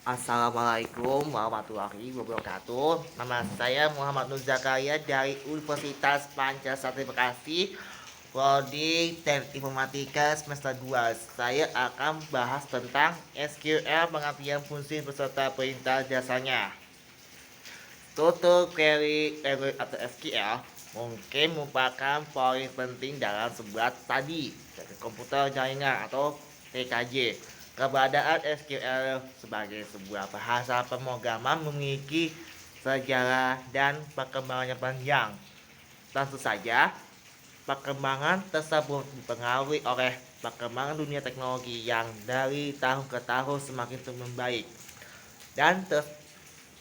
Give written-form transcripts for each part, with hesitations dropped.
Assalamualaikum warahmatullahi wabarakatuh. Nama saya Muhammad Nur Zakaria dari Universitas Pancasila Bekasi, Prodi Teknik Informatika semester 2. Saya akan bahas tentang SQL, pengertian fungsi beserta perintah jasanya. Total Query Language atau SQL mungkin merupakan poin penting dalam sebuah tadi komputer jaringan atau TKJ. Keberadaan SQL sebagai sebuah bahasa pemrograman memiliki sejarah dan perkembangan yang panjang. Tentu saja, perkembangan tersebut dipengaruhi oleh perkembangan dunia teknologi yang dari tahun ke tahun semakin membaik dan terus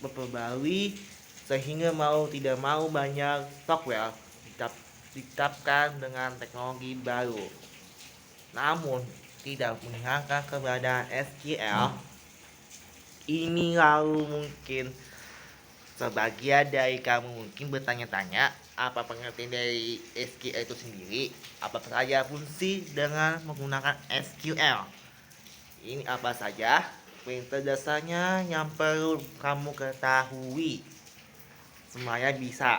memperbarui, sehingga mau tidak mau banyak software ditetapkan dengan teknologi baru. Namun tidak menghilangkan keberadaan SQL ini. Lalu mungkin sebagian dari kamu mungkin bertanya-tanya, apa pengertian dari SQL itu sendiri, apa saja fungsi dengan menggunakan SQL. Ini apa saja perintah dasarnya yang perlu kamu ketahui. Semuanya bisa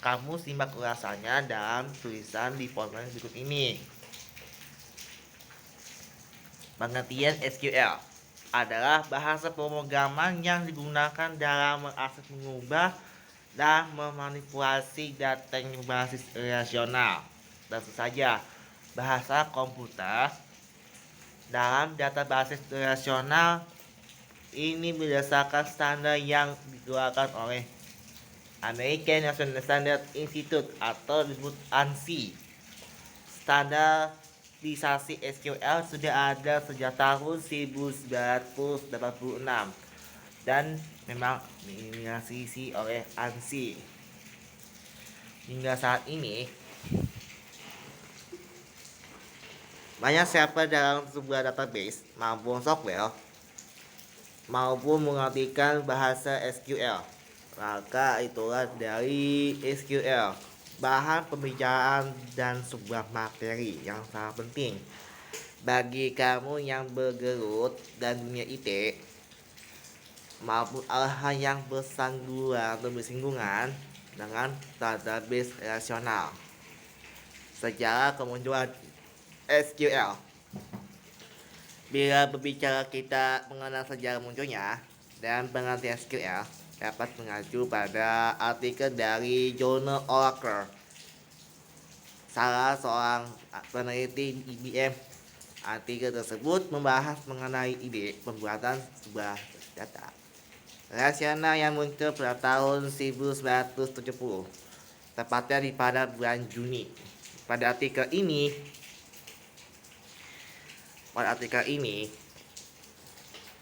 kamu simak ulasannya dalam tulisan di formulir berikut ini. Pengertian SQL adalah bahasa pemrograman yang digunakan dalam mengakses, mengubah, dan memanipulasi data yang berbasis relasional. Tentu saja, bahasa komputer dalam data basis relasional ini berdasarkan standar yang dikeluarkan oleh American National Standard Institute atau disebut ANSI. Standarisasi SQL sudah ada sejak tahun 1986 dan memang diinisiasi oleh ANSI. Hingga saat ini, banyak server dalam sebuah database maupun software maupun mengartikan bahasa SQL. Maka itulah dari SQL, bahan pembicaraan dan sebuah materi yang sangat penting bagi kamu yang bergelut dan dunia IT maupun hal yang bersanggulan atau bersinggungan dengan database relasional. Sejarah kemunculan SQL. Bila berbicara kita mengenal sejarah munculnya dan pengertian SQL, dapat mengacu pada artikel dari Journal Oracle, salah seorang peneliti IBM. Artikel tersebut membahas mengenai ide pembuatan sebuah data relasional yang muncul pada tahun 1970, tepatnya pada bulan Juni. Pada artikel ini,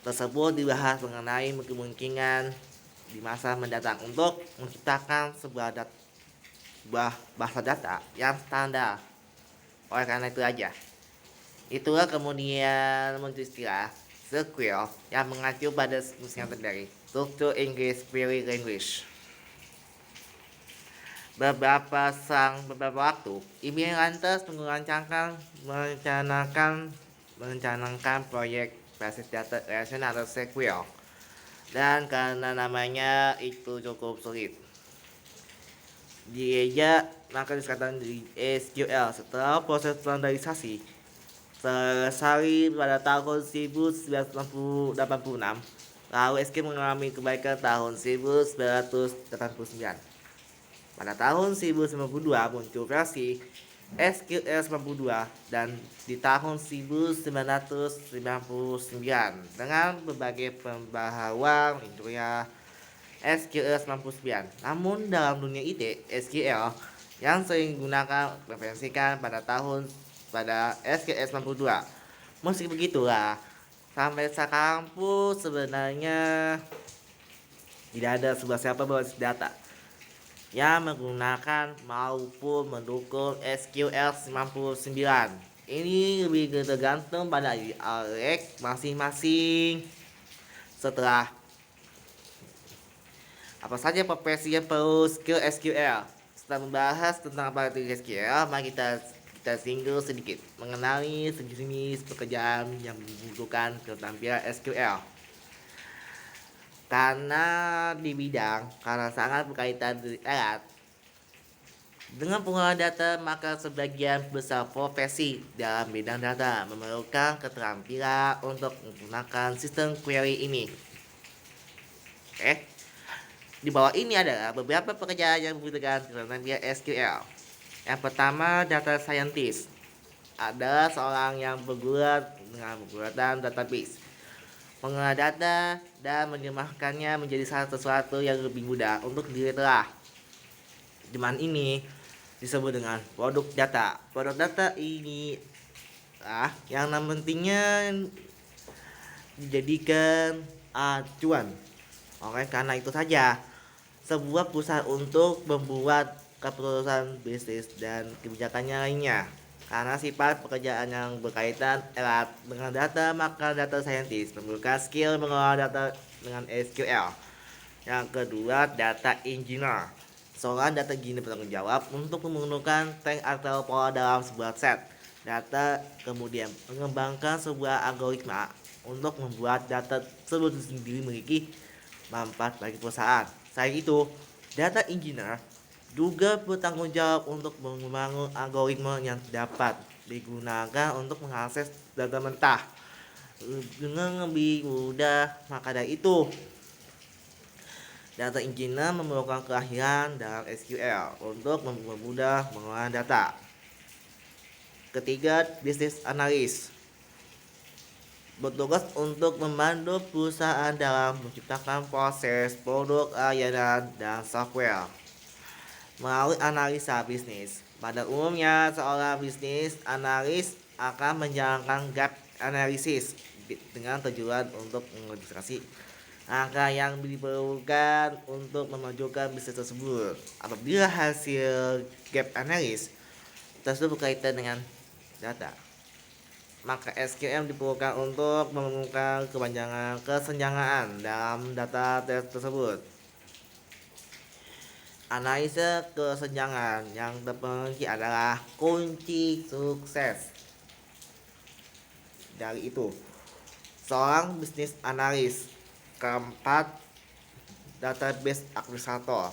tersebut dibahas mengenai kemungkinan di masa mendatang untuk menciptakan sebuah bahasa data yang standar. Oleh karena itu aja, itulah kemudian muncul istilah SQL yang mengacu pada singkatan dari Structured English Query Language. Beberapa waktu, IBM lantas merencanakan proyek basis data relasional atau SQL, dan karena namanya itu cukup sulit, dia maka disebutkan di SQL. Setelah proses standarisasi selesai pada tahun 1986, lalu SQL mengalami kebaikan tahun 1989. Pada tahun 1992 muncul versi SQL 92 dan di tahun 1999 dengan berbagai pembaharuan munculnya SQL 99. Namun dalam dunia IT, SQL yang sering digunakan referensikan pada SQL 92. Meski begitulah, sampai sekarang pun sebenarnya tidak ada sebuah siapa basis data yang menggunakan maupun mendukung SQL 99. Ini lebih tergantung pada Alex masing-masing. Setelah apa saja profesi yang perlu skill SQL, setelah membahas tentang apa itu SQL, mari kita singgung sedikit mengenali sejenis pekerjaan yang membutuhkan keterampilan SQL. karena di bidang karena sangat berkaitan erat dengan pengolahan data, maka sebagian besar profesi dalam bidang data memerlukan keterampilan untuk menggunakan sistem query ini. Oke. Di bawah ini adalah beberapa pekerjaan yang membutuhkan keterampilan SQL. Yang pertama, data scientist adalah seorang yang bergulat dengan pembuatan database, mengolah data dan menerjemahkannya menjadi sesuatu yang lebih mudah untuk ditelah. Zaman ini disebut dengan produk data. Produk data ini yang pentingnya dijadikan acuan. Oke, karena itu saja sebuah perusahaan untuk membuat keputusan bisnis dan kebijakannya lainnya. Karena sifat pekerjaan yang berkaitan erat dengan data, maka data scientist memerlukan skill mengolah data dengan SQL. Yang kedua, data engineer. Seorang data engineer bertanggung jawab untuk menemukan tag atau pola dalam sebuah set data, kemudian mengembangkan sebuah algoritma untuk membuat data tersebut sendiri memiliki manfaat bagi perusahaan. Selain itu, data engineer juga bertanggung jawab untuk membangun algoritma yang dapat digunakan untuk mengakses data mentah dengan lebih mudah. Maka dari itu, data engineer memerlukan keahlian dalam SQL untuk mempermudah pengolahan data. Ketiga, business analyst bertugas untuk membantu perusahaan dalam menciptakan proses, produk, layanan, dan software melalui analisa bisnis. Pada umumnya, seorang bisnis analis akan menjalankan gap analysis dengan tujuan untuk mengidentifikasi angka yang diperlukan untuk memajukan bisnis tersebut. Apabila hasil gap analysis tersebut berkaitan dengan data, maka SQL diperlukan untuk menemukan kesenjangan dalam data tersebut. Analisa kesenjangan yang terperinci adalah kunci sukses. Dari itu, seorang bisnis analis. Keempat, database administrator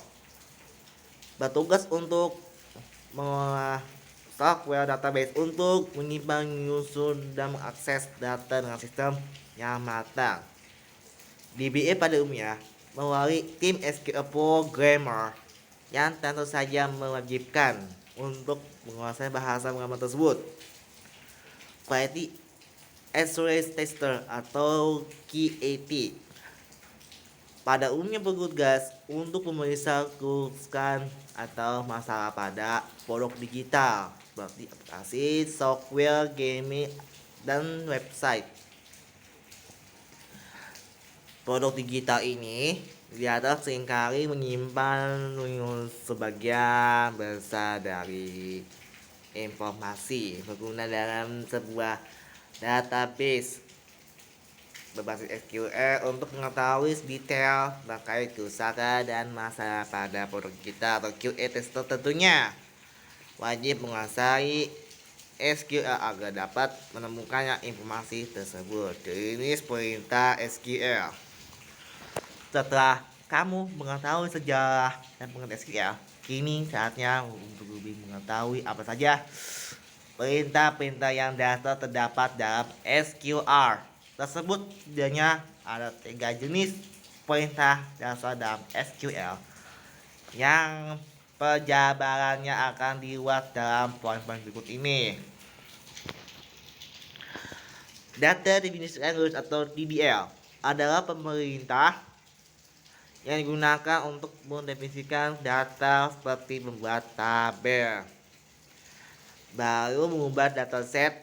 bertugas untuk mengolah software database untuk menyimpan, menyusun, dan mengakses data dengan sistem yang matang. DBA pada umumnya melalui tim SQL programmer yang tentu saja mewajibkan untuk menguasai bahasa pemrograman tersebut. Quality Assurance Tester atau QAT pada umumnya bertugas untuk memeriksa kerusakan atau masalah pada produk digital seperti aplikasi, software, gaming, dan website. Produk digital ini di atas seringkali menyimpan sebagian besar dari informasi berguna dalam sebuah database berbasis SQL untuk mengetahui detail terkait kerusakan dan masalah pada produk kita. Atau QA tester tentunya wajib menguasai SQL agar dapat menemukan informasi tersebut. Ini perintah SQL. Setelah kamu mengetahui sejarah dan pengertian SQL, kini saatnya untuk lebih mengetahui apa saja perintah-perintah yang dasar terdapat dalam SQL. Tersebut setidaknya ada 3 jenis perintah dasar dalam SQL yang penjabarannya akan dibuat dalam poin-poin berikut ini. Data Definition Language atau DDL adalah pemerintah yang digunakan untuk mendefinisikan data seperti membuat tabel, baru mengubah dataset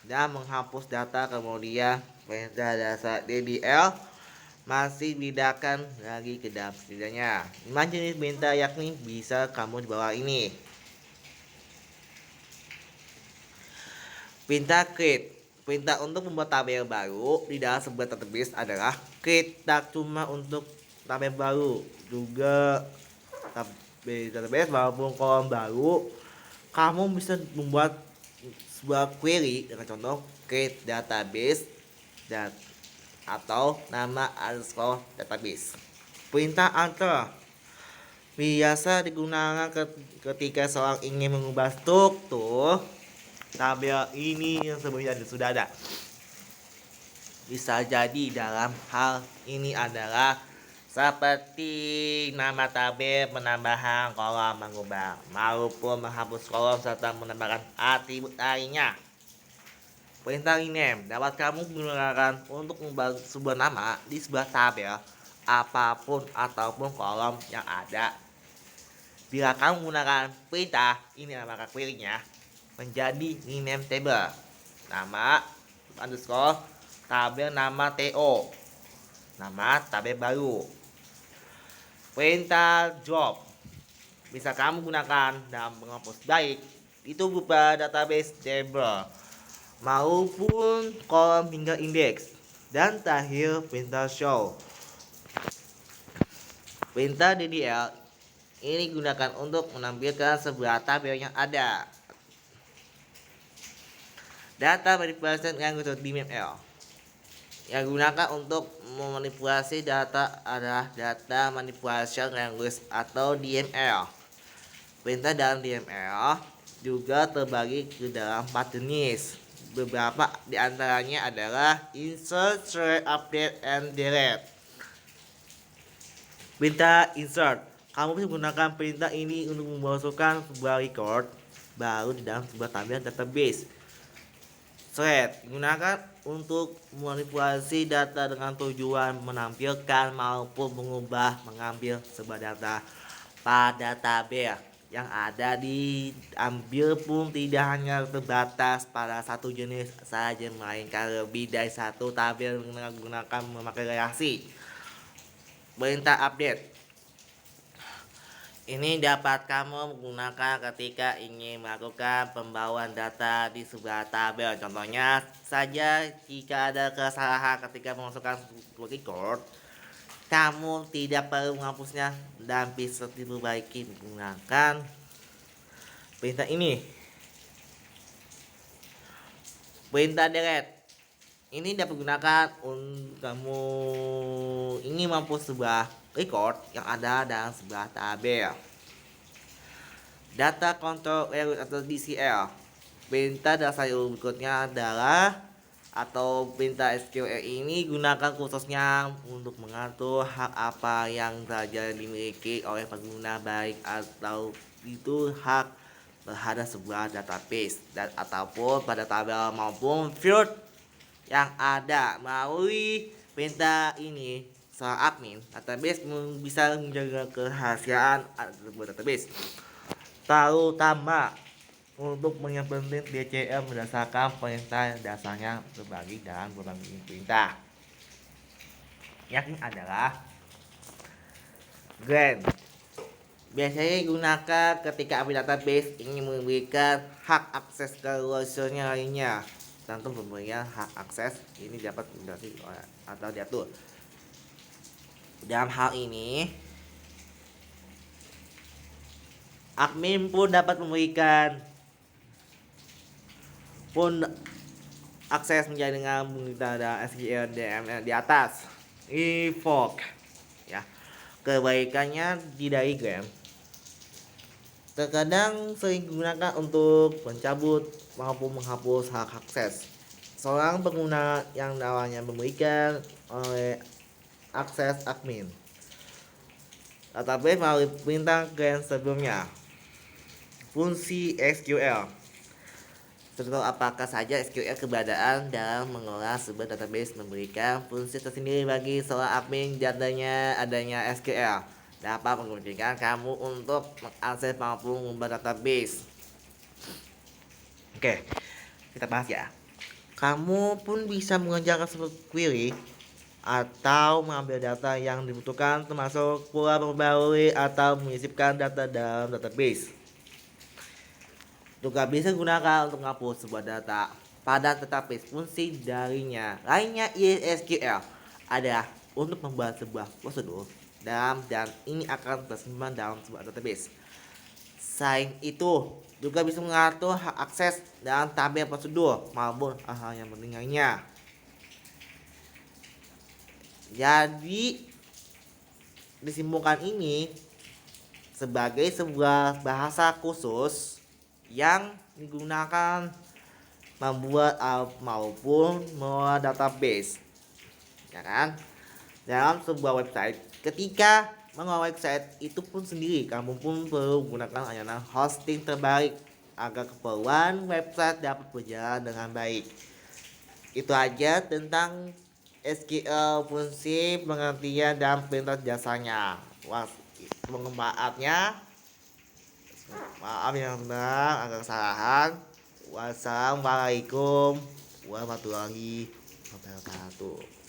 dan menghapus data. Kemudian perintah dasar DDL masih dibedakan lagi ke dalam setidaknya 5 jenis perintah, yakni bisa kamu di bawah ini. Perintah create. Perintah untuk membuat tabel baru di dalam sebuah database adalah create. Tak cuma untuk tabel baru, juga database maupun kolom baru. Kamu bisa membuat sebuah query dengan contoh create database atau nama underscore database. Perintah enter biasa digunakan ketika seorang ingin mengubah struktur tabel ini yang sebelumnya sudah ada. Bisa jadi dalam hal ini adalah seperti nama tabel, penambahan kolom, mengubah maupun menghapus kolom serta menambahkan atribut lainnya. Perintah rename dapat kamu gunakan untuk mengubah sebuah nama di sebuah tabel apapun ataupun kolom yang ada. Bila kamu menggunakan perintah ini, maka query-nya menjadi rename table, nama underscore tabel nama TO, nama tabel baru. Perintah drop bisa kamu gunakan dalam menghapus baik itu berupa database table maupun kolom hingga indeks. Dan terakhir perintah show. Perintah DDL ini gunakan untuk menampilkan sebuah tabel yang ada. Data manipulasi language DML yang gunakan untuk memanipulasi data adalah data manipulation language atau DML. Perintah dalam DML juga terbagi ke dalam 4 jenis. Beberapa diantaranya adalah insert, select, update, and delete. Perintah insert, kamu bisa menggunakan perintah ini untuk memasukkan sebuah record baru di dalam sebuah tabel database. Select digunakan untuk memanipulasi data dengan tujuan menampilkan maupun mengubah mengambil sebuah data pada tabel yang ada diambil pun tidak hanya terbatas pada satu jenis saja, melainkan lebih dari satu tabel menggunakan memakai relasi. Perintah update ini dapat kamu menggunakan ketika ingin melakukan pembawaan data di sebuah tabel. Contohnya saja jika ada kesalahan ketika memasukkan record, kamu tidak perlu menghapusnya dan bisa diperbaiki menggunakan perintah ini. Perintah delete ini dapat digunakan untuk kamu ingin menghapus sebuah record yang ada dalam sebuah tabel. Data control language atau DCL. Perintah dasar berikutnya adalah atau perintah SQL ini gunakan khususnya untuk mengatur hak apa yang saja dimiliki oleh pengguna, baik atau itu hak terhadap sebuah database dan ataupun pada tabel maupun field yang ada. Melalui perintah ini, seorang admin database bisa menjaga kerahasiaan sebuah database, terutama untuk mengimplementasi DCL berdasarkan perintah dasarnya terbagi dalam berbagai perintah. Yang ini adalah grant. Biasanya digunakan ketika admin database ingin memberikan hak akses ke usernya lainnya. Tentu pemberian hak akses ini dapat dibatasi atau diatur. Dalam hal ini, admin pun dapat memberikan akses menjadi dengan menggunakan SQL DML di atas. Revoke ya. Kebaikannya di diagram terkadang sering digunakan untuk mencabut maupun menghapus hak akses seorang pengguna yang awalnya memberikan oleh akses admin database melalui perintah grant sebelumnya. Fungsi SQL. Contoh apakah saja SQL keberadaan dalam mengelola sebuah database memberikan fungsi tersendiri bagi seorang admin. Adanya SQL dapat memungkinkan kamu untuk mengakses maupun mengubah database. Oke, kita bahas ya. Kamu pun bisa mengerjakan sebuah query atau mengambil data yang dibutuhkan, termasuk pula memperbarui atau menyisipkan data dalam database. Juga bisa digunakan untuk menghapus sebuah data pada database. Fungsi darinya lainnya SQL adalah untuk membuat sebuah prosedur dan ini akan tersimpan dalam sebuah database. Selain itu, juga bisa mengatur hak akses dan tabel prosedur maupun hal-hal yang penting lainnya. Jadi disimpulkan ini sebagai sebuah bahasa khusus yang digunakan membuat maupun membuat database, ya kan, dalam sebuah website. Ketika mengelola website itu pun sendiri, kamu pun perlu menggunakan layanan hosting terbaik agar keperluan website dapat berjalan dengan baik. Itu aja tentang SQL, fungsi, pengertian, dan perintah jasanya. Manfaatnya, maaf yang benar, agak kesalahan. Wassalamualaikum warahmatullahi wabarakatuh.